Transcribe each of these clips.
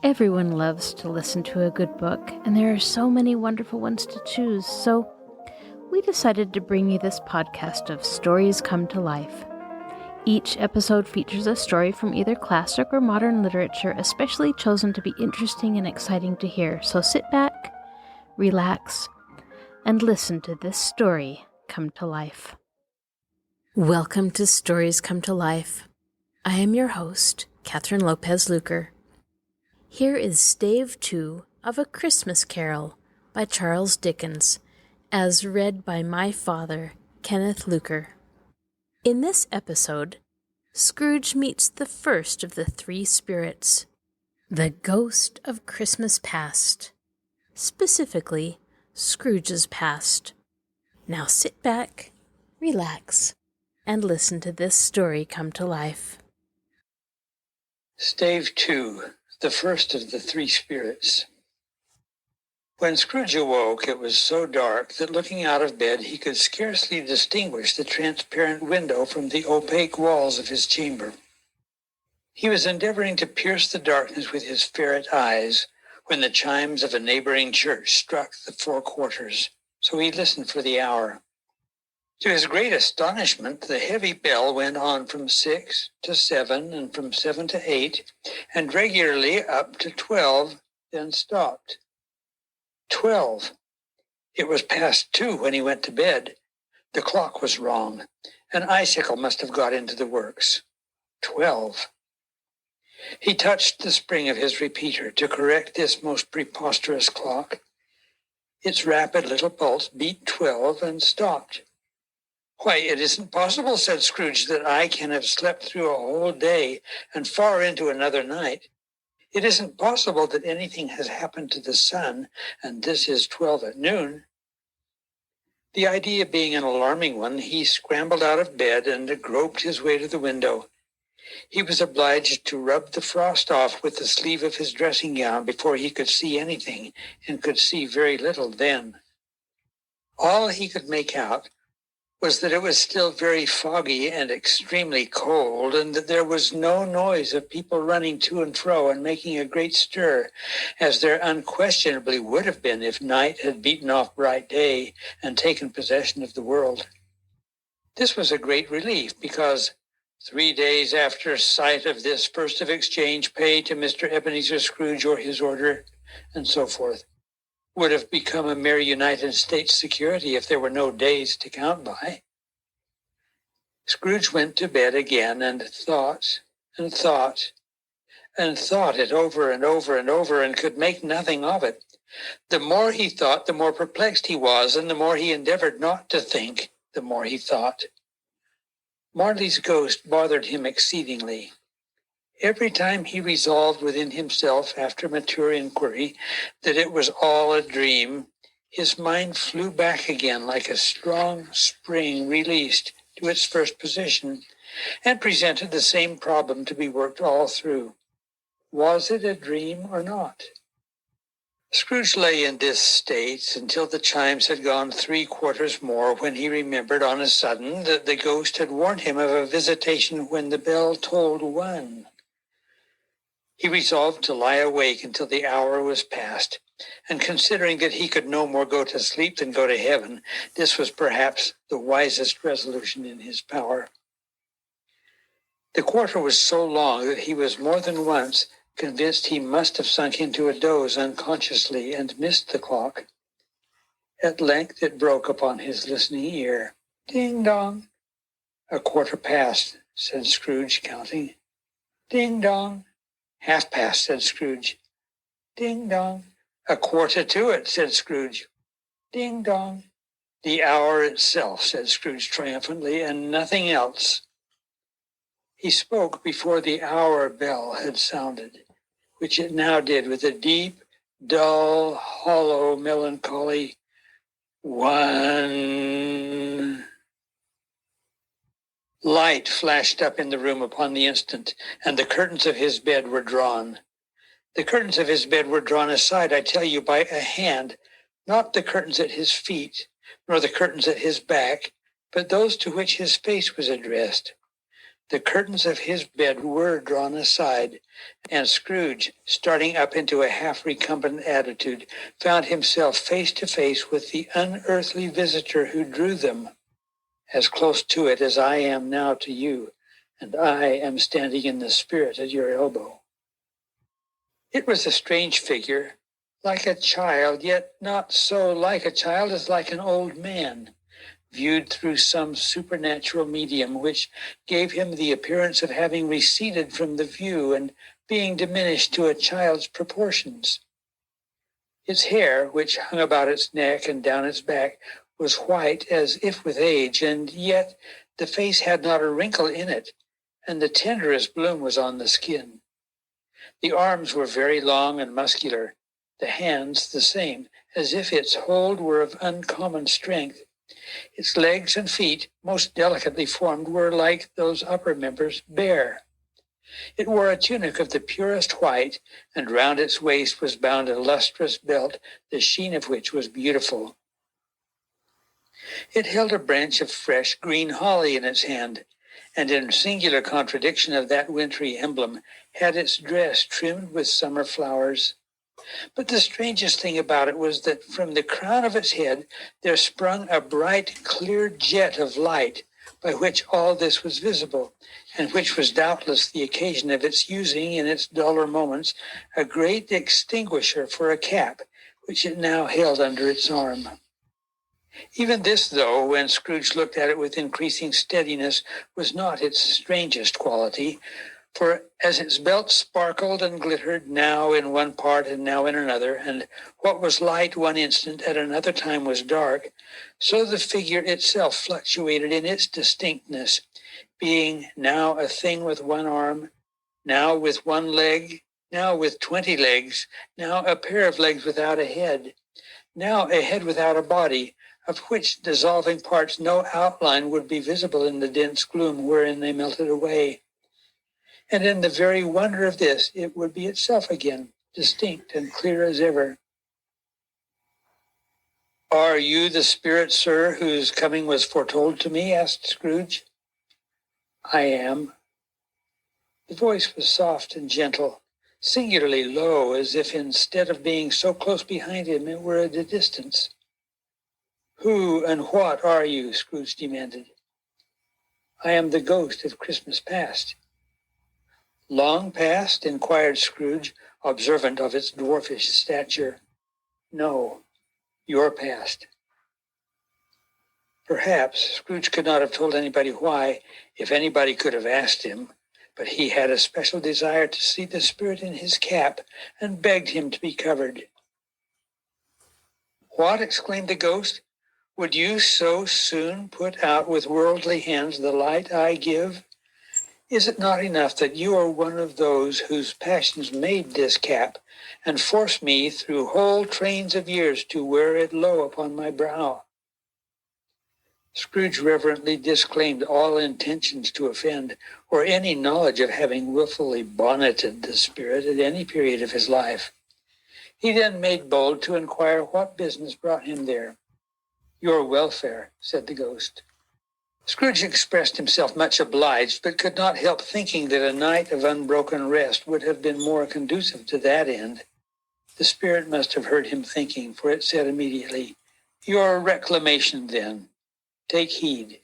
Everyone loves to listen to a good book, and there are so many wonderful ones to choose, so we decided to bring you this podcast of Stories Come to Life. Each episode features a story from either classic or modern literature, especially chosen to be interesting and exciting to hear. So sit back, relax, and listen to this story come to life. Welcome to Stories Come to Life. I am your host, Kathryn Lopez Luker. Here is Stave 2 of A Christmas Carol by Charles Dickens, as read by my father, Kenneth Luker. In this episode, Scrooge meets the first of the three spirits, the ghost of Christmas past, specifically Scrooge's past. Now sit back, relax, and listen to this story come to life. Stave 2, the first of the three spirits. When Scrooge awoke, it was so dark that looking out of bed he could scarcely distinguish the transparent window from the opaque walls of his chamber. He was endeavoring to pierce the darkness with his ferret eyes when the chimes of a neighboring church struck the 4 quarters, so he listened for the hour. To his great astonishment, the heavy bell went on from 6 to 7 and from 7 to 8, and regularly up to 12, then stopped. 12. It was past 2 when he went to bed. The clock was wrong. An icicle must have got into the works. 12. He touched the spring of his repeater to correct this most preposterous clock. Its rapid little pulse beat 12 and stopped. "Why, it isn't possible," said Scrooge, "that I can have slept through a whole day and far into another night. It isn't possible that anything has happened to the sun, and this is 12 at noon." The idea being an alarming one, he scrambled out of bed and groped his way to the window. He was obliged to rub the frost off with the sleeve of his dressing gown before he could see anything, and could see very little then. All he could make out was that it was still very foggy and extremely cold, and that there was no noise of people running to and fro and making a great stir, as there unquestionably would have been if night had beaten off bright day and taken possession of the world. This was a great relief, because 3 days after sight of this first of exchange paid to Mr. Ebenezer Scrooge or his order, and so forth, would have become a mere United States security if there were no days to count by. Scrooge went to bed again and thought and thought and thought it over and over and over, and could make nothing of it. The more he thought, the more perplexed he was, and the more he endeavored not to think, the more he thought. Marley's ghost bothered him exceedingly. Every time he resolved within himself, after mature inquiry, that it was all a dream, his mind flew back again like a strong spring released to its first position, and presented the same problem to be worked all through. Was it a dream or not? Scrooge lay in this state until the chimes had gone 3 quarters more, when he remembered on a sudden that the ghost had warned him of a visitation when the bell tolled 1. He resolved to lie awake until the hour was past, and considering that he could no more go to sleep than go to heaven, this was perhaps the wisest resolution in his power. The quarter was so long that he was more than once convinced he must have sunk into a doze unconsciously and missed the clock. At length it broke upon his listening ear. "Ding dong." "A quarter past," said Scrooge, counting. "Ding dong." "Half past," said Scrooge. "Ding dong." "A quarter to it," said Scrooge. "Ding dong." "The hour itself," said Scrooge triumphantly, "and nothing else." He spoke before the hour bell had sounded, which it now did with a deep, dull, hollow, melancholy 1. Light flashed up in the room upon the instant, and the curtains of his bed were drawn. The curtains of his bed were drawn aside, I tell you, by a hand, not the curtains at his feet, nor the curtains at his back, but those to which his face was addressed. The curtains of his bed were drawn aside, and Scrooge, starting up into a half-recumbent attitude, found himself face to face with the unearthly visitor who drew them, as close to it as I am now to you, and I am standing in the spirit at your elbow. It was a strange figure, like a child, yet not so like a child as like an old man, viewed through some supernatural medium which gave him the appearance of having receded from the view and being diminished to a child's proportions. Its hair, which hung about its neck and down its back, was white as if with age, and yet the face had not a wrinkle in it, and the tenderest bloom was on the skin. The arms were very long and muscular, the hands the same, as if its hold were of uncommon strength. Its legs and feet, most delicately formed, were, like those upper members, bare. It wore a tunic of the purest white, and round its waist was bound a lustrous belt, the sheen of which was beautiful. It held a branch of fresh green holly in its hand, and in singular contradiction of that wintry emblem, had its dress trimmed with summer flowers. But the strangest thing about it was that from the crown of its head there sprung a bright, clear jet of light, by which all this was visible, and which was doubtless the occasion of its using, in its duller moments, a great extinguisher for a cap, which it now held under its arm. Even this, though, when Scrooge looked at it with increasing steadiness, was not its strangest quality, for as its belt sparkled and glittered, now in one part and now in another, and what was light one instant at another time was dark, so the figure itself fluctuated in its distinctness, being now a thing with one arm, now with one leg, now with 20 legs, now a pair of legs without a head, now a head without a body, of which dissolving parts no outline would be visible in the dense gloom wherein they melted away. And in the very wonder of this, it would be itself again, distinct and clear as ever. "Are you the spirit, sir, whose coming was foretold to me?" asked Scrooge. "I am." The voice was soft and gentle, singularly low, as if instead of being so close behind him, it were at a distance. "Who and what are you?" Scrooge demanded. "I am the ghost of Christmas past." "Long past?" inquired Scrooge, observant of its dwarfish stature. "No, your past." Perhaps Scrooge could not have told anybody why, if anybody could have asked him, but he had a special desire to see the spirit in his cap, and begged him to be covered. "What?" exclaimed the ghost. "Would you so soon put out with worldly hands the light I give? Is it not enough that you are one of those whose passions made this cap, and force me through whole trains of years to wear it low upon my brow?" Scrooge reverently disclaimed all intentions to offend, or any knowledge of having wilfully bonneted the spirit at any period of his life. He then made bold to inquire what business brought him there. "Your welfare," said the ghost. Scrooge expressed himself much obliged, but could not help thinking that a night of unbroken rest would have been more conducive to that end. The spirit must have heard him thinking, for it said immediately, "Your reclamation, then. Take heed."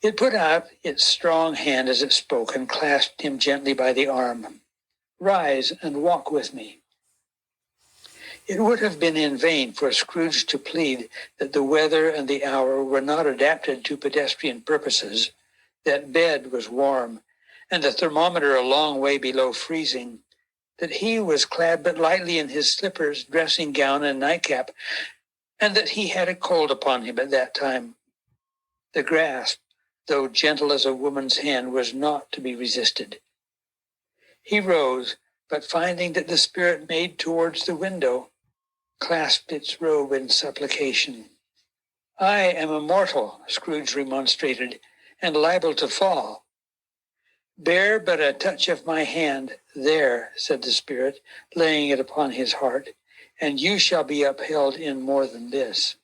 It put out its strong hand as it spoke and clasped him gently by the arm. "Rise and walk with me." It would have been in vain for Scrooge to plead that the weather and the hour were not adapted to pedestrian purposes, that bed was warm, and the thermometer a long way below freezing, that he was clad but lightly in his slippers, dressing gown, and nightcap, and that he had a cold upon him at that time. The grasp, though gentle as a woman's hand, was not to be resisted. He rose, but finding that the spirit made towards the window, clasped its robe in supplication. "I am a mortal," Scrooge remonstrated, "and liable to fall." "Bear but a touch of my hand, there," said the spirit, laying it upon his heart, "and you shall be upheld in more than this."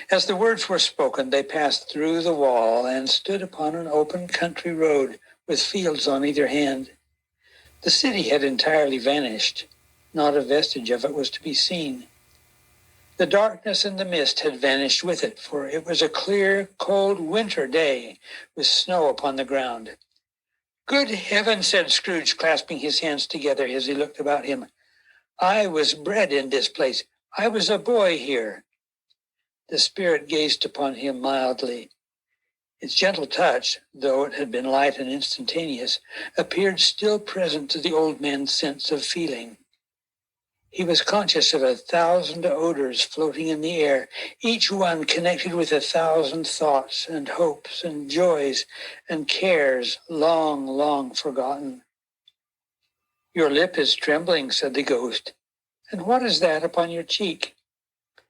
As the words were spoken, they passed through the wall and stood upon an open country road with fields on either hand. The city had entirely vanished. Not a vestige of it was to be seen. The darkness and the mist had vanished with it, for it was a clear, cold winter day with snow upon the ground. "Good heaven," said Scrooge, clasping his hands together as he looked about him. "I was bred in this place. I was a boy here." The spirit gazed upon him mildly. Its gentle touch, though it had been light and instantaneous, appeared still present to the old man's sense of feeling. He was conscious of 1,000 odors floating in the air, each one connected with 1,000 thoughts and hopes and joys and cares long, long forgotten. "Your lip is trembling," said the ghost. "And what is that upon your cheek?"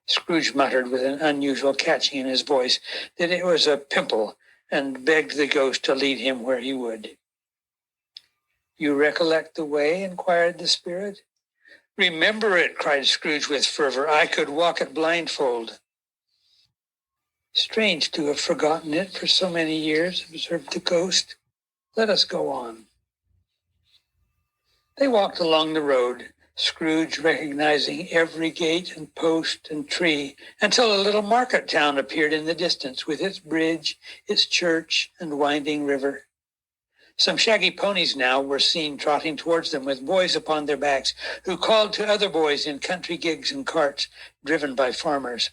Scrooge muttered with an unusual catching in his voice that it was a pimple, and begged the ghost to lead him where he would. "You recollect the way?" inquired the spirit. "Remember it," cried Scrooge with fervor. "I could walk it blindfold." "Strange to have forgotten it for so many years," observed the ghost. "Let us go on." They walked along the road, Scrooge recognizing every gate and post and tree, until a little market town appeared in the distance with its bridge, its church, and winding river. Some shaggy ponies now were seen trotting towards them with boys upon their backs, who called to other boys in country gigs and carts driven by farmers.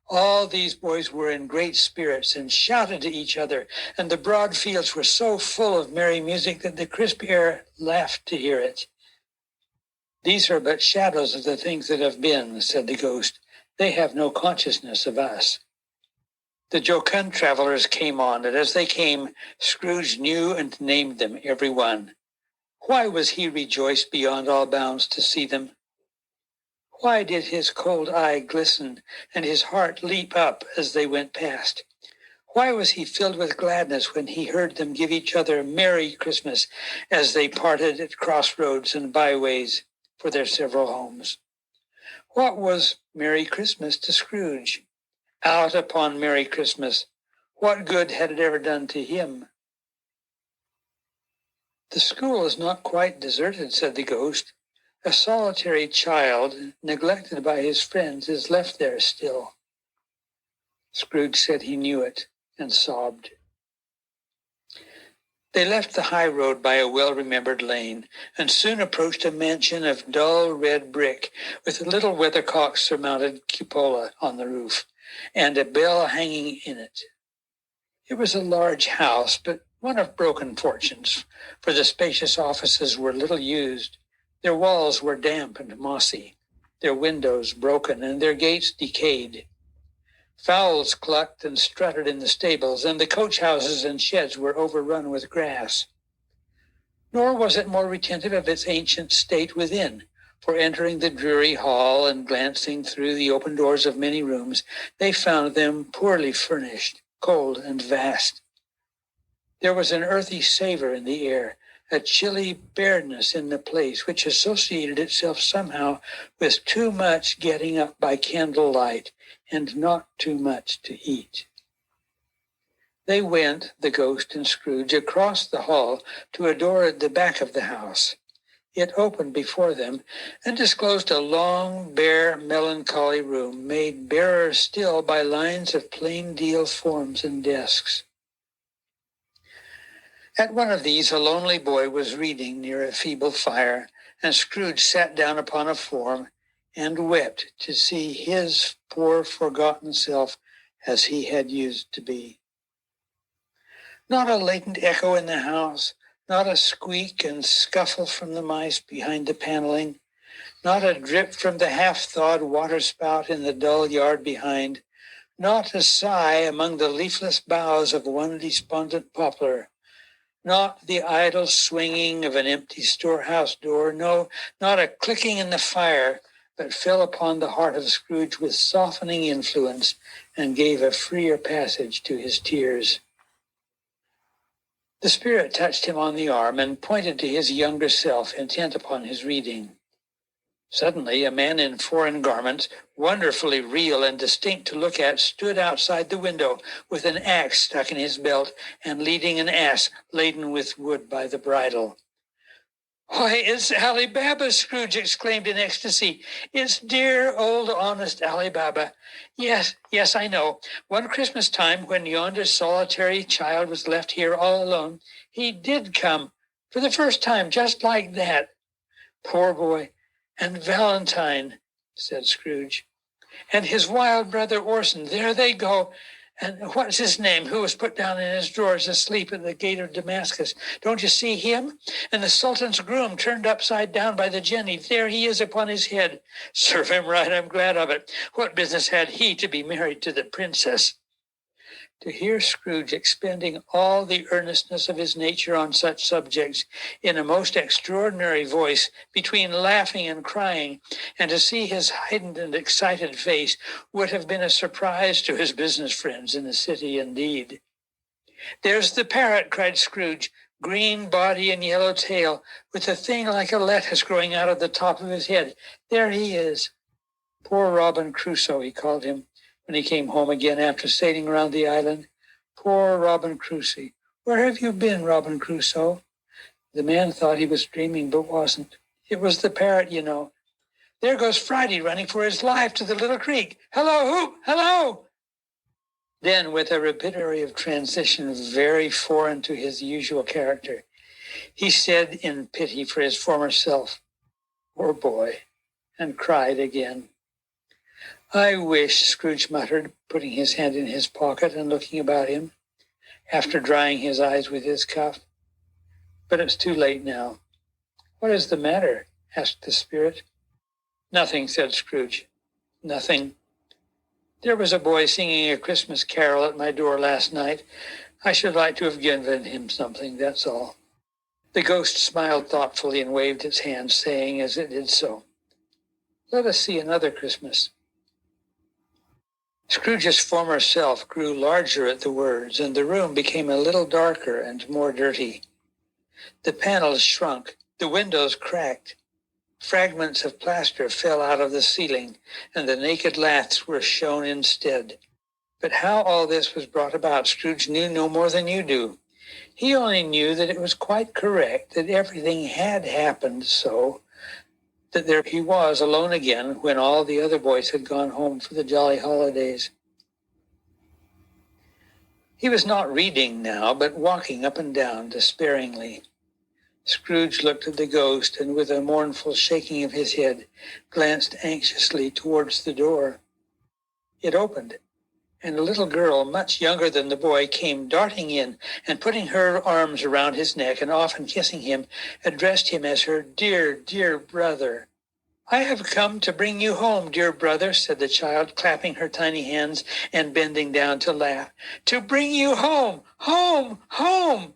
All these boys were in great spirits and shouted to each other, and the broad fields were so full of merry music that the crisp air laughed to hear it. "These are but shadows of the things that have been," said the ghost. "They have no consciousness of us." The jocund travelers came on, and as they came, Scrooge knew and named them, every one. Why was he rejoiced beyond all bounds to see them? Why did his cold eye glisten and his heart leap up as they went past? Why was he filled with gladness when he heard them give each other Merry Christmas as they parted at crossroads and byways for their several homes? What was Merry Christmas to Scrooge? Out upon Merry Christmas, what good had it ever done to him? "The school is not quite deserted," said the ghost. "A solitary child, neglected by his friends, is left there still." Scrooge said he knew it, and sobbed. They left the high road by a well-remembered lane, and soon approached a mansion of dull red brick, with a little weathercock-surmounted cupola on the roof, and a bell hanging in it. It was a large house, but one of broken fortunes, for the spacious offices were little used. Their walls were damp and mossy, their windows broken, and their gates decayed. Fowls clucked and strutted in the stables, and the coach houses and sheds were overrun with grass. Nor was it more retentive of its ancient state within, for entering the dreary hall and glancing through the open doors of many rooms, they found them poorly furnished, cold and vast. There was an earthy savor in the air, a chilly bareness in the place, which associated itself somehow with too much getting up by candlelight and not too much to eat. They went, the ghost and Scrooge, across the hall to a door at the back of the house. It opened before them and disclosed a long, bare, melancholy room, made barer still by lines of plain deal forms and desks. At one of these, a lonely boy was reading near a feeble fire, and Scrooge sat down upon a form and wept to see his poor forgotten self as he had used to be. Not a latent echo in the house, not a squeak and scuffle from the mice behind the paneling, not a drip from the half-thawed waterspout in the dull yard behind, not a sigh among the leafless boughs of one despondent poplar, not the idle swinging of an empty storehouse door, no, not a clicking in the fire, but fell upon the heart of Scrooge with softening influence and gave a freer passage to his tears. The spirit touched him on the arm and pointed to his younger self, intent upon his reading. Suddenly, a man in foreign garments, wonderfully real and distinct to look at, stood outside the window with an axe stuck in his belt and leading an ass laden with wood by the bridle. "Why, it's Ali Baba!" Scrooge exclaimed in ecstasy. "It's dear old honest Ali Baba. Yes, yes, I know. One Christmas time, when yonder solitary child was left here all alone, he did come, for the first time, just like that. Poor boy. And Valentine," said Scrooge. "And his wild brother Orson, there they go. And what's his name, who was put down in his drawers asleep at the gate of Damascus? Don't you see him? And the Sultan's groom turned upside down by the Jenny. There he is upon his head. Serve him right, I'm glad of it. What business had he to be married to the princess?" To hear Scrooge expending all the earnestness of his nature on such subjects in a most extraordinary voice, between laughing and crying, and to see his heightened and excited face, would have been a surprise to his business friends in the city indeed. "There's the parrot," cried Scrooge, "green body and yellow tail, with a thing like a lettuce growing out of the top of his head. There he is. Poor Robin Crusoe," he called him, when he came home again after sailing around the island. "Poor Robin Crusoe. Where have you been, Robin Crusoe?" The man thought he was dreaming, but wasn't. It was the parrot, you know. "There goes Friday running for his life to the little creek. Hello, hoop, hello!" Then, with a rapidity of transition very foreign to his usual character, he said in pity for his former self, "Poor boy," and cried again. "I wish," Scrooge muttered, putting his hand in his pocket and looking about him, after drying his eyes with his cuff. "But it's too late now." "What is the matter?" asked the spirit. "Nothing," said Scrooge. "Nothing. There was a boy singing a Christmas carol at my door last night. I should like to have given him something, that's all." The ghost smiled thoughtfully and waved its hand, saying as it did so, "Let us see another Christmas." Scrooge's former self grew larger at the words, and the room became a little darker and more dirty. The panels shrunk, the windows cracked, fragments of plaster fell out of the ceiling, and the naked laths were shown instead. But how all this was brought about, Scrooge knew no more than you do. He only knew that it was quite correct, that everything had happened so, that there he was alone again when all the other boys had gone home for the jolly holidays. He was not reading now, but walking up and down despairingly. Scrooge looked at the ghost, and with a mournful shaking of his head, glanced anxiously towards the door. It opened, and a little girl, much younger than the boy, came darting in, and putting her arms around his neck and often kissing him, addressed him as her dear, dear brother. "I have come to bring you home, dear brother," said the child, clapping her tiny hands and bending down to laugh. "To bring you home, home, home."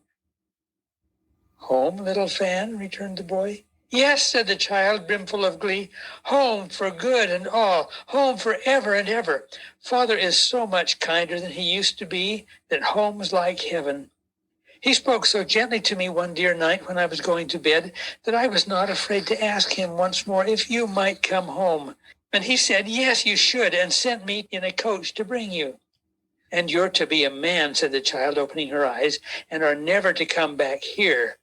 "Home, little fan?" returned the boy. "Yes," said the child, brimful of glee. "Home for good and all, home for ever and ever. Father is so much kinder than he used to be that home's like heaven. He spoke so gently to me one dear night when I was going to bed that I was not afraid to ask him once more if you might come home. And he said, yes, you should, and sent me in a coach to bring you. And you're to be a man," said the child, opening her eyes, "and are never to come back here.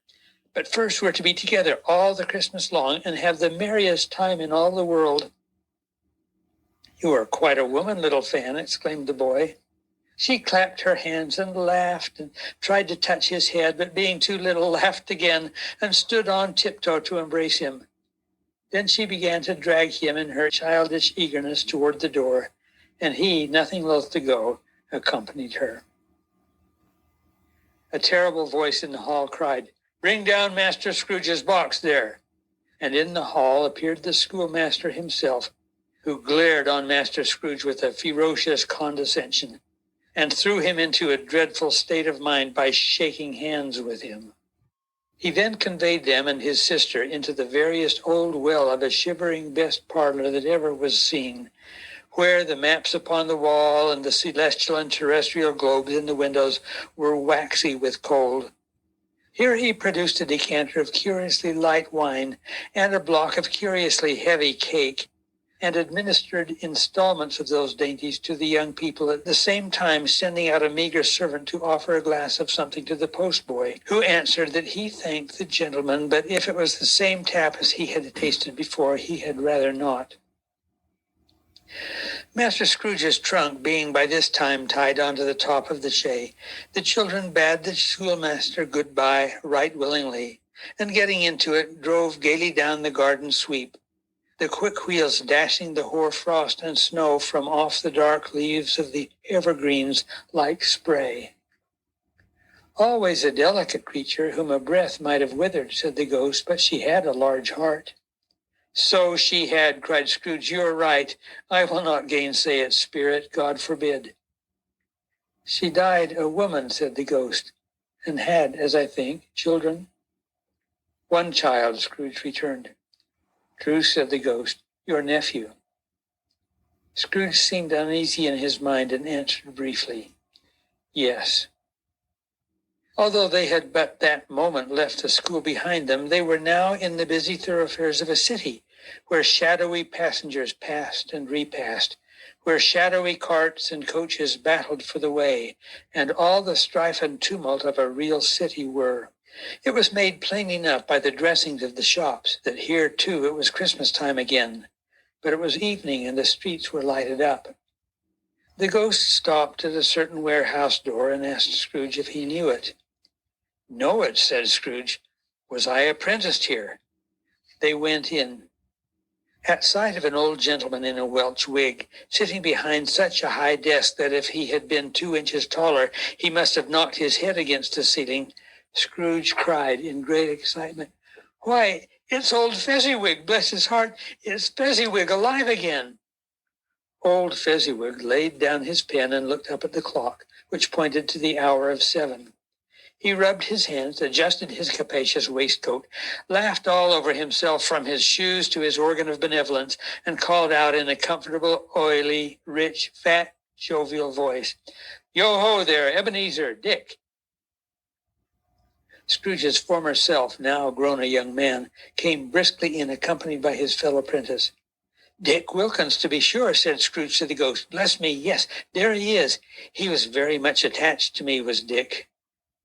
But first we're to be together all the Christmas long and have the merriest time in all the world." "You are quite a woman, little fan," exclaimed the boy. She clapped her hands and laughed and tried to touch his head, but being too little, laughed again and stood on tiptoe to embrace him. Then she began to drag him in her childish eagerness toward the door, and he, nothing loath to go, accompanied her. A terrible voice in the hall cried, "Bring down Master Scrooge's box there." And in the hall appeared the schoolmaster himself, who glared on Master Scrooge with a ferocious condescension, and threw him into a dreadful state of mind by shaking hands with him. He then conveyed them and his sister into the veriest old well of a shivering best parlor that ever was seen, where the maps upon the wall and the celestial and terrestrial globes in the windows were waxy with cold. Here he produced a decanter of curiously light wine and a block of curiously heavy cake, and administered installments of those dainties to the young people, at the same time sending out a meager servant to offer a glass of something to the postboy, who answered that he thanked the gentleman, but if it was the same tap as he had tasted before, he had rather not. Master Scrooge's trunk being by this time tied onto the top of the shay, the children bade the schoolmaster good-bye right willingly, and getting into it, drove gaily down the garden sweep, the quick wheels dashing the hoar frost and snow from off the dark leaves of the evergreens like spray. Always a delicate creature whom a breath might have withered, said the ghost, but she had a large heart. So she had, cried Scrooge. You are right. I will not gainsay it, spirit, God forbid. She died a woman, said the ghost, and had, as I think, children. One child, Scrooge returned. True, said the ghost, your nephew. Scrooge seemed uneasy in his mind and answered briefly, yes. Although they had but that moment left the school behind them, they were now in the busy thoroughfares of a city, where shadowy passengers passed and repassed, where shadowy carts and coaches battled for the way, and all the strife and tumult of a real city were. It was made plain enough by the dressings of the shops that here, too, it was Christmas time again, but it was evening and the streets were lighted up. The ghost stopped at a certain warehouse door and asked Scrooge if he knew it. Know it, said Scrooge. Was I apprenticed here? They went in. At sight of an old gentleman in a Welsh wig, sitting behind such a high desk that if he had been 2 inches taller, he must have knocked his head against the ceiling, Scrooge cried in great excitement, Why, it's old Fezziwig, bless his heart, it's Fezziwig alive again. Old Fezziwig laid down his pen and looked up at the clock, which pointed to the hour of 7. He rubbed his hands, adjusted his capacious waistcoat, laughed all over himself from his shoes to his organ of benevolence, and called out in a comfortable, oily, rich, fat, jovial voice, Yo-ho there, Ebenezer, Dick. Scrooge's former self, now grown a young man, came briskly in, accompanied by his fellow apprentice. Dick Wilkins, to be sure, said Scrooge to the ghost. Bless me, yes, there he is. He was very much attached to me, was Dick.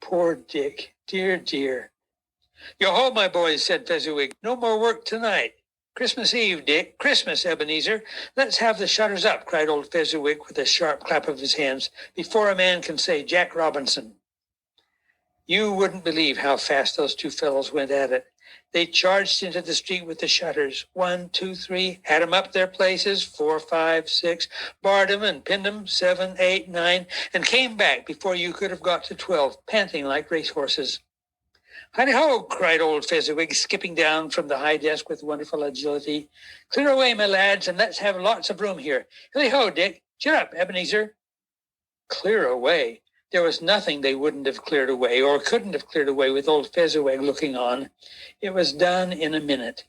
Poor Dick, dear, dear. Yo-ho, my boys, said Fezziwig. No more work tonight. Christmas Eve, Dick. Christmas, Ebenezer. Let's have the shutters up, cried old Fezziwig with a sharp clap of his hands, before a man can say Jack Robinson. You wouldn't believe how fast those two fellows went at it. They charged into the street with the shutters. 1, 2, 3, had 'em up their places, 4, 5, 6, barred 'em and pinned 'em, 7, 8, 9, and came back before you could have got to 12, panting like racehorses. Hidey-ho, cried old Fezziwig, skipping down from the high desk with wonderful agility. Clear away, my lads, and let's have lots of room here. Hilly-ho, Dick. Cheer up, Ebenezer. Clear away. There was nothing they wouldn't have cleared away, or couldn't have cleared away with old Fezziwig looking on. It was done in a minute.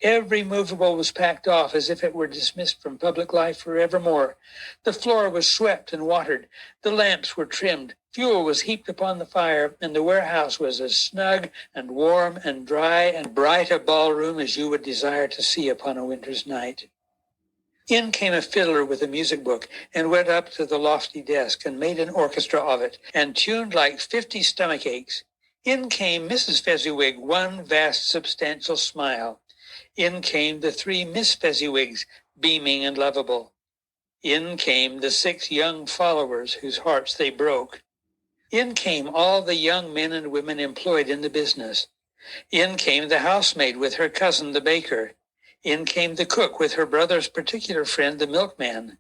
Every movable was packed off as if it were dismissed from public life forevermore. The floor was swept and watered. The lamps were trimmed. Fuel was heaped upon the fire, and the warehouse was as snug and warm and dry and bright a ballroom as you would desire to see upon a winter's night. In came a fiddler with a music book, and went up to the lofty desk, and made an orchestra of it, and tuned like 50 stomach aches. In came Mrs. Fezziwig, one vast substantial smile. In came the 3 Miss Fezziwigs, beaming and lovable. In came the 6 young followers, whose hearts they broke. In came all the young men and women employed in the business. In came the housemaid with her cousin, the baker. In came the cook with her brother's particular friend, the milkman.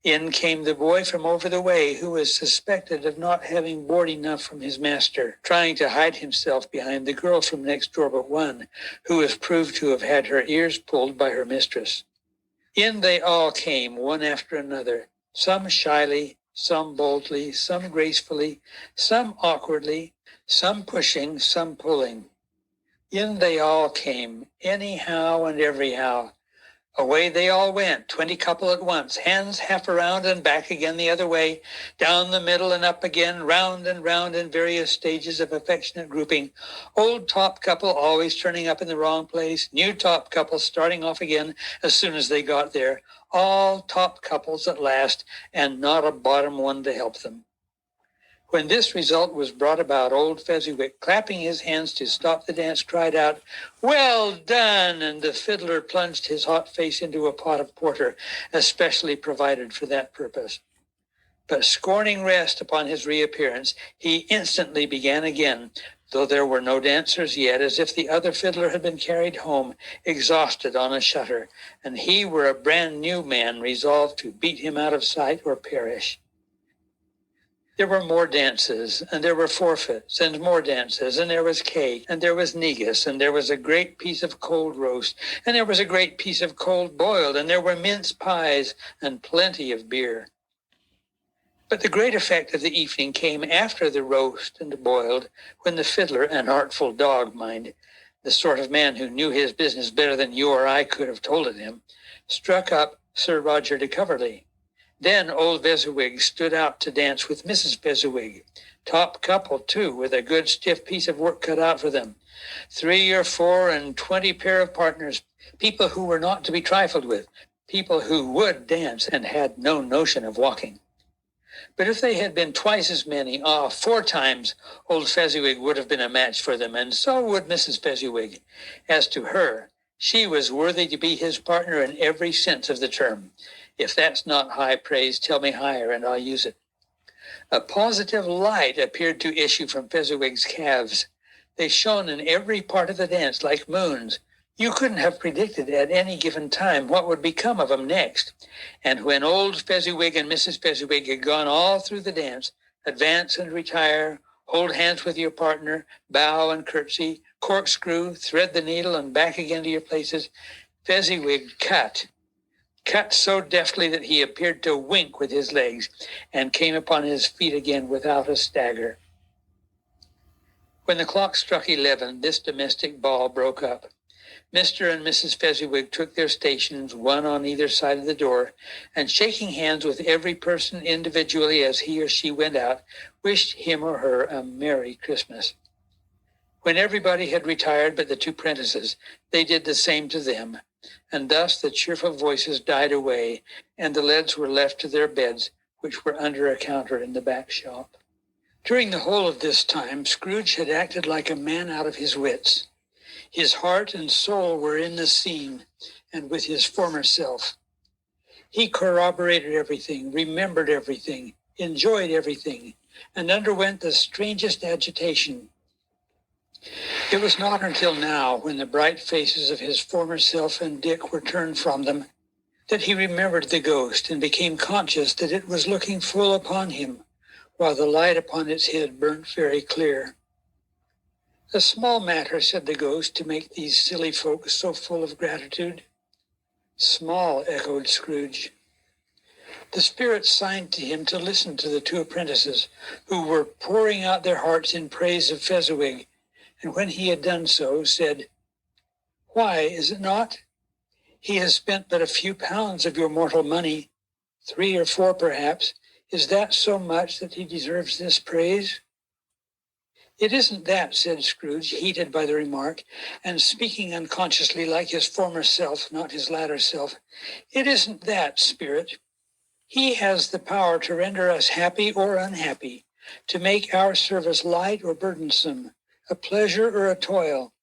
In came the boy from over the way, who was suspected of not having board enough from his master, trying to hide himself behind the girl from next door but one, who was proved to have had her ears pulled by her mistress. In they all came, one after another, some shyly, some boldly, some gracefully, some awkwardly, some pushing, some pulling. In they all came, anyhow and everyhow. Away they all went, 20 couple at once, hands half around and back again the other way, down the middle and up again, round and round in various stages of affectionate grouping. Old top couple always turning up in the wrong place, new top couple starting off again as soon as they got there. All top couples at last, and not a bottom one to help them. When this result was brought about, old Fezziwig, clapping his hands to stop the dance, cried out, "Well done!" And the fiddler plunged his hot face into a pot of porter, especially provided for that purpose. But scorning rest upon his reappearance, he instantly began again, though there were no dancers yet, as if the other fiddler had been carried home, exhausted on a shutter, and he were a brand new man, resolved to beat him out of sight or perish. There were more dances, and there were forfeits, and more dances, and there was cake, and there was negus, and there was a great piece of cold roast, and there was a great piece of cold boiled, and there were mince pies, and plenty of beer. But the great effect of the evening came after the roast and boiled, when the fiddler, an artful dog, mind, the sort of man who knew his business better than you or I could have told it him, struck up Sir Roger de Coverley. Then old Fezziwig stood out to dance with Mrs. Fezziwig, top couple too, with a good stiff piece of work cut out for them. 3 or 4 and 20 pair of partners, people who were not to be trifled with, people who would dance and had no notion of walking. But if they had been twice as many, 4 times, old Fezziwig would have been a match for them, and so would Mrs. Fezziwig. As to her, she was worthy to be his partner in every sense of the term. If that's not high praise, tell me higher, and I'll use it. A positive light appeared to issue from Fezziwig's calves. They shone in every part of the dance like moons. You couldn't have predicted at any given time what would become of 'em next. And when old Fezziwig and Mrs. Fezziwig had gone all through the dance, advance and retire, hold hands with your partner, bow and curtsy, corkscrew, thread the needle, and back again to your places, Fezziwig cut so deftly that he appeared to wink with his legs, and came upon his feet again without a stagger. When the clock struck 11, this domestic ball broke up. Mr. and Mrs. Fezziwig took their stations, one on either side of the door, and shaking hands with every person individually as he or she went out, wished him or her a Merry Christmas. When everybody had retired but the 2 prentices, they did the same to them, and thus the cheerful voices died away, and the lads were left to their beds, which were under a counter in the back shop. During the whole of this time, Scrooge had acted like a man out of his wits. His heart and soul were in the scene, and with his former self. He corroborated everything, remembered everything, enjoyed everything, and underwent the strangest agitation. It was not until now, when the bright faces of his former self and Dick were turned from them, that he remembered the ghost and became conscious that it was looking full upon him, while the light upon its head burnt very clear. "A small matter," said the ghost, "to make these silly folks so full of gratitude." "Small," echoed Scrooge. The spirit signed to him to listen to the 2 apprentices, who were pouring out their hearts in praise of Fezziwig, and when he had done so, said, "Why, is it not? He has spent but a few pounds of your mortal money, 3 or 4 perhaps. Is that so much that he deserves this praise?" "It isn't that," said Scrooge, heated by the remark, and speaking unconsciously like his former self, not his latter self. "It isn't that, spirit. He has the power to render us happy or unhappy, to make our service light or burdensome, a pleasure or a toil.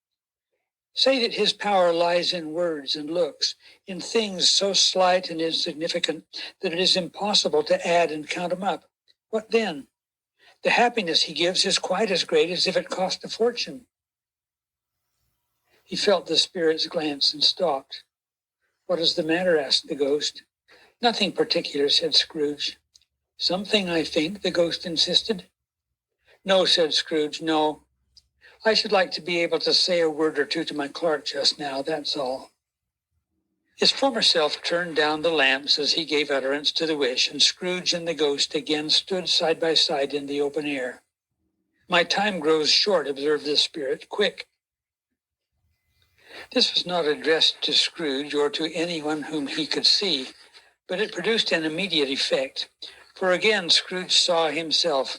Say that his power lies in words and looks, in things so slight and insignificant that it is impossible to add and count them up. What then? The happiness he gives is quite as great as if it cost a fortune." He felt the spirit's glance and stopped. "What is the matter?" asked the ghost. "Nothing particular," said Scrooge. "Something, I think," the ghost insisted. "No," said Scrooge, "no. I should like to be able to say a word or 2 to my clerk just now, that's all." His former self turned down the lamps as he gave utterance to the wish, and Scrooge and the ghost again stood side by side in the open air. "My time grows short," observed the spirit. "Quick." This was not addressed to Scrooge or to anyone whom he could see, but it produced an immediate effect, for again Scrooge saw himself.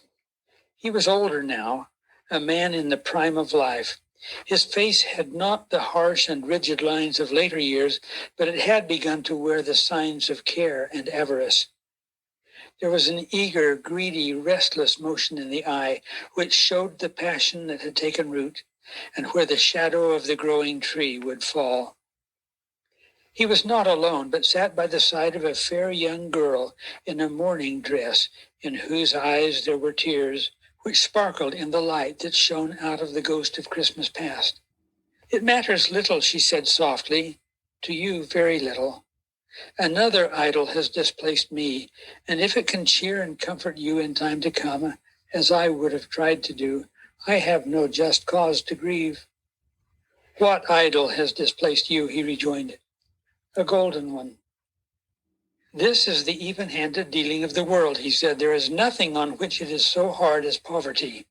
He was older now, a man in the prime of life. His face had not the harsh and rigid lines of later years, but it had begun to wear the signs of care and avarice. There was an eager, greedy, restless motion in the eye, which showed the passion that had taken root, and where the shadow of the growing tree would fall. He was not alone, but sat by the side of a fair young girl in a mourning dress, in whose eyes there were tears, which sparkled in the light that shone out of the ghost of Christmas past. "It matters little," she said softly, "to you very little. Another idol has displaced me, and if it can cheer and comfort you in time to come, as I would have tried to do, I have no just cause to grieve." "What idol has displaced you?" he rejoined. "A golden one." "This is the even-handed dealing of the world," he said. "There is nothing on which it is so hard as poverty,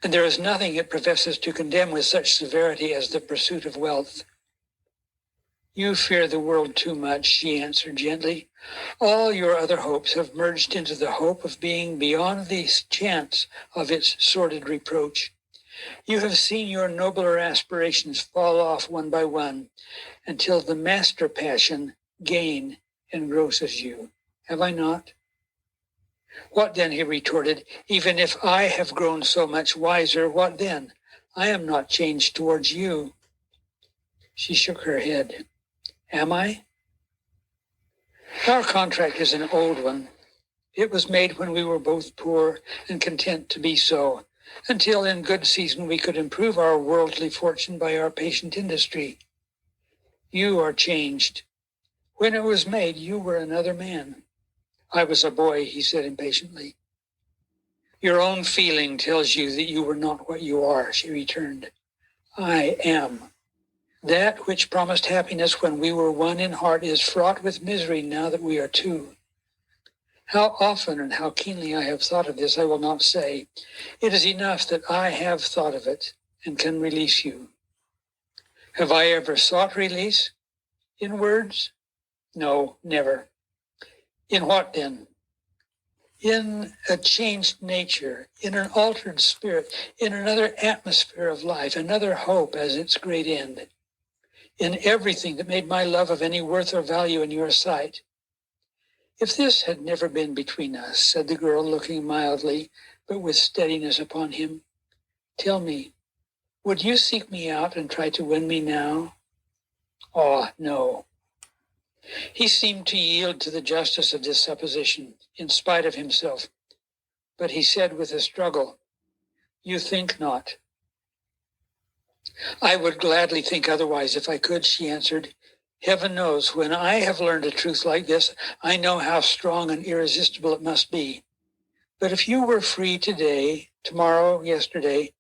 and there is nothing it professes to condemn with such severity as the pursuit of wealth." "You fear the world too much," she answered gently. "All your other hopes have merged into the hope of being beyond the chance of its sordid reproach. You have seen your nobler aspirations fall off one by one, until the master passion, gain, engrosses you. Have I not?" "What then?" he retorted. "Even if I have grown so much wiser, what then? I am not changed towards you." She shook her head. "Am I?" "Our contract is an old one. It was made when we were both poor and content to be so, until in good season we could improve our worldly fortune by our patient industry. You are changed. When it was made, you were another man." "I was a boy," he said impatiently. "Your own feeling tells you that you were not what you are," she returned. "I am. That which promised happiness when we were one in heart is fraught with misery now that we are two. How often and how keenly I have thought of this, I will not say. It is enough that I have thought of it and can release you. Have I ever sought release? In words? No, never. In what then? In a changed nature, in an altered spirit, in another atmosphere of life, another hope as its great end. In everything that made my love of any worth or value in your sight. If this had never been between us," said the girl, looking mildly, but with steadiness upon him, "tell me, would you seek me out and try to win me now?" "Oh, no." He seemed to yield to the justice of this supposition, in spite of himself. But he said with a struggle, "You think not." "I would gladly think otherwise if I could," she answered. "Heaven knows, when I have learned a truth like this, I know how strong and irresistible it must be. But if you were free today, tomorrow, yesterday,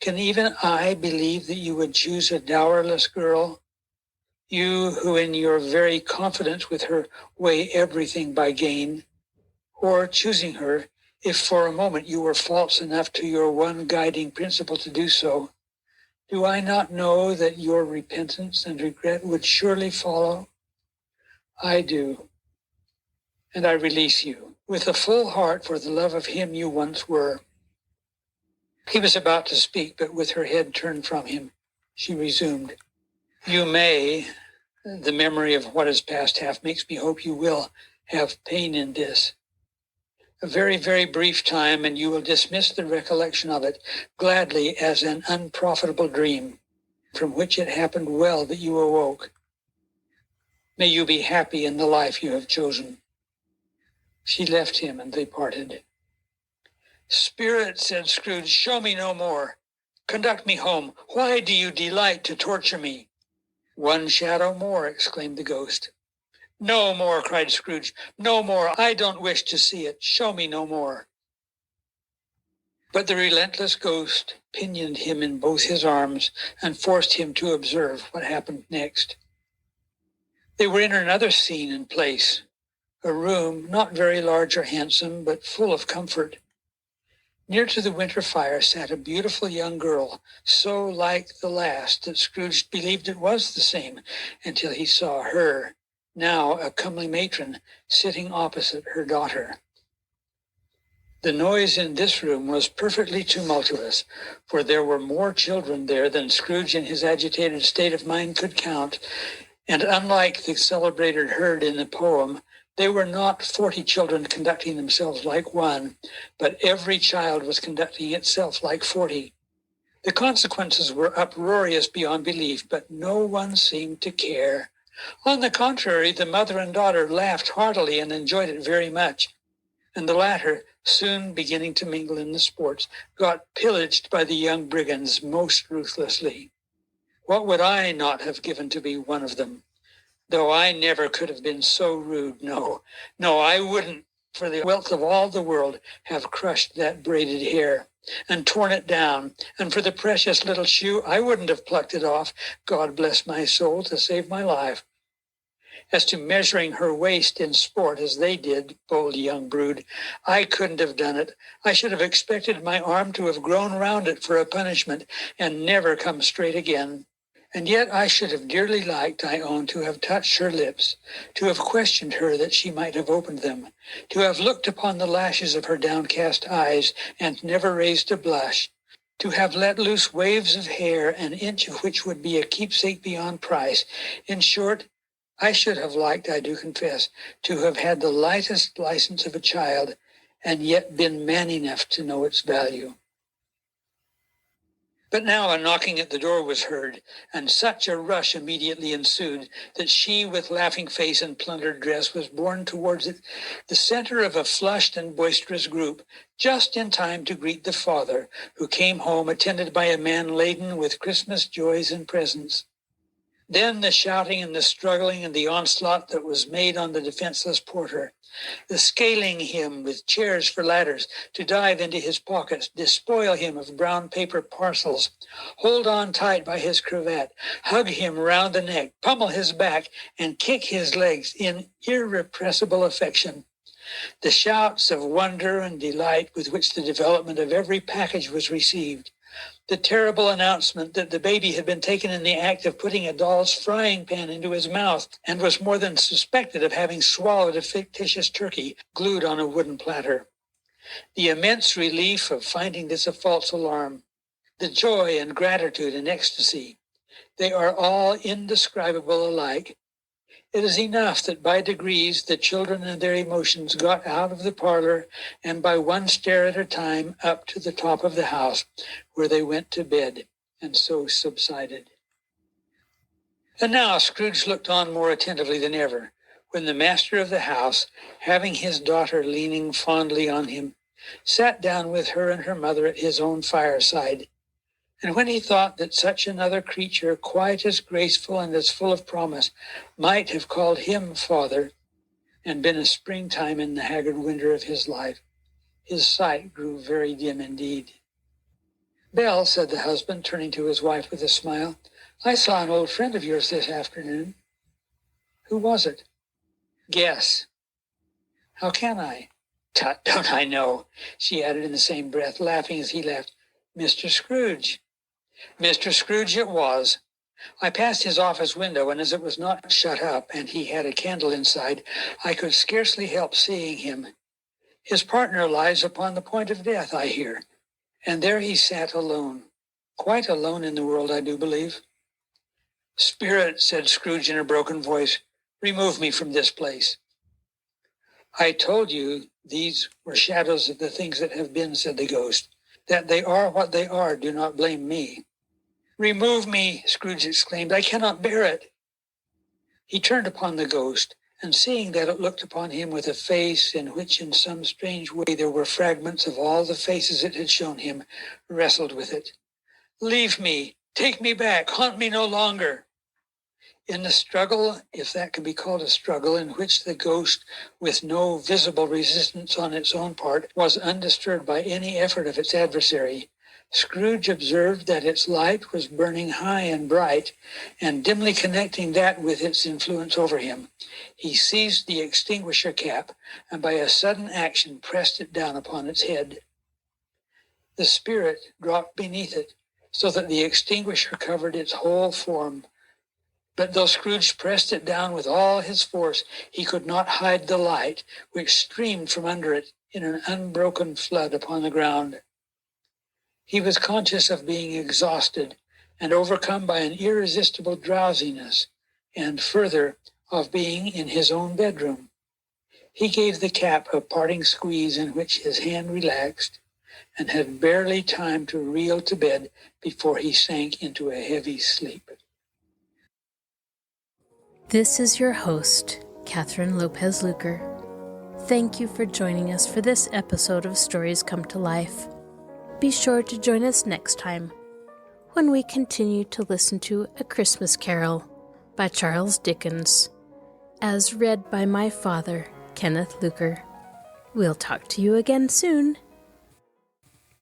can even I believe that you would choose a dowerless girl? You who in your very confidence with her weigh everything by gain? Or choosing her, if for a moment you were false enough to your one guiding principle to do so, do I not know that your repentance and regret would surely follow? I do. And I release you, with a full heart for the love of him you once were." He was about to speak, but with her head turned from him, she resumed, "You may, the memory of what has passed half makes me hope you will, have pain in this. A very, very brief time, and you will dismiss the recollection of it gladly as an unprofitable dream, from which it happened well that you awoke. May you be happy in the life you have chosen." She left him, and they parted. "Spirit," said Scrooge, "show me no more. Conduct me home. Why do you delight to torture me?" "One shadow more," exclaimed the ghost. "No more," cried Scrooge. "No more. I don't wish to see it. Show me no more." But the relentless ghost pinioned him in both his arms and forced him to observe what happened next. They were in another scene and place, a room not very large or handsome, but full of comfort. Near to the winter fire sat a beautiful young girl, so like the last that Scrooge believed it was the same, until he saw her, now a comely matron, sitting opposite her daughter. The noise in this room was perfectly tumultuous, for there were more children there than Scrooge in his agitated state of mind could count, and unlike the celebrated herd in the poem, they were not 40 children conducting themselves like one, but every child was conducting itself like 40. The consequences were uproarious beyond belief, but no one seemed to care. On the contrary, the mother and daughter laughed heartily and enjoyed it very much, and the latter, soon beginning to mingle in the sports, got pillaged by the young brigands most ruthlessly. What would I not have given to be one of them? Though I never could have been so rude. No, I wouldn't, for the wealth of all the world, have crushed that braided hair and torn it down. And for the precious little shoe, I wouldn't have plucked it off, God bless my soul, to save my life. As to measuring her waist in sport as they did, bold young brood, I couldn't have done it. I should have expected my arm to have grown round it for a punishment and never come straight again. And yet I should have dearly liked, I own, to have touched her lips, to have questioned her that she might have opened them, to have looked upon the lashes of her downcast eyes and never raised a blush, to have let loose waves of hair, an inch of which would be a keepsake beyond price. In short, I should have liked, I do confess, to have had the lightest license of a child, and yet been man enough to know its value. But now a knocking at the door was heard, and such a rush immediately ensued that she, with laughing face and plundered dress, was borne towards it, the center of a flushed and boisterous group, just in time to greet the father, who came home attended by a man laden with Christmas joys and presents. Then the shouting and the struggling and the onslaught that was made on the defenseless porter, the scaling him with chairs for ladders to dive into his pockets, despoil him of brown paper parcels, hold on tight by his cravat, hug him round the neck, pummel his back, and kick his legs in irrepressible affection. The shouts of wonder and delight with which the development of every package was received, the terrible announcement that the baby had been taken in the act of putting a doll's frying pan into his mouth and was more than suspected of having swallowed a fictitious turkey glued on a wooden platter. The immense relief of finding this a false alarm, the joy and gratitude and ecstasy, they are all indescribable alike. It is enough that by degrees the children and their emotions got out of the parlor and by one stair at a time up to the top of the house, where they went to bed, and so subsided. And now Scrooge looked on more attentively than ever, when the master of the house, having his daughter leaning fondly on him, sat down with her and her mother at his own fireside. And when he thought that such another creature, quite as graceful and as full of promise, might have called him father, and been a springtime in the haggard winter of his life, his sight grew very dim indeed. "Belle," said the husband, turning to his wife with a smile, "I saw an old friend of yours this afternoon." "Who was it?" "Guess." "How can I?" "Tut, don't I know," she added in the same breath, laughing as he laughed. "Mr. Scrooge." Mr. Scrooge it was. I passed his office window, and as it was not shut up, and he had a candle inside, I could scarcely help seeing him. His partner lies upon the point of death, I hear, and there he sat alone, quite alone in the world, I do believe. "Spirit," said Scrooge in a broken voice, "remove me from this place." "I told you these were shadows of the things that have been," said the ghost. "That they are what they are, do not blame me." "Remove me," Scrooge exclaimed. "I cannot bear it." He turned upon the ghost, and seeing that it looked upon him with a face in which in some strange way there were fragments of all the faces it had shown him, wrestled with it. "Leave me, take me back, haunt me no longer." In the struggle, if that can be called a struggle, in which the ghost, with no visible resistance on its own part, was undisturbed by any effort of its adversary, Scrooge observed that its light was burning high and bright, and dimly connecting that with its influence over him, he seized the extinguisher cap, and by a sudden action pressed it down upon its head. The spirit dropped beneath it, so that the extinguisher covered its whole form. But though Scrooge pressed it down with all his force, he could not hide the light which streamed from under it in an unbroken flood upon the ground. He was conscious of being exhausted and overcome by an irresistible drowsiness, and further, of being in his own bedroom. He gave the cap a parting squeeze in which his hand relaxed, and had barely time to reel to bed before he sank into a heavy sleep. This is your host, Kathryn Lopez Luker. Thank you for joining us for this episode of Stories Come to Life. Be sure to join us next time when we continue to listen to A Christmas Carol by Charles Dickens, as read by my father, Kenneth Luker. We'll talk to you again soon.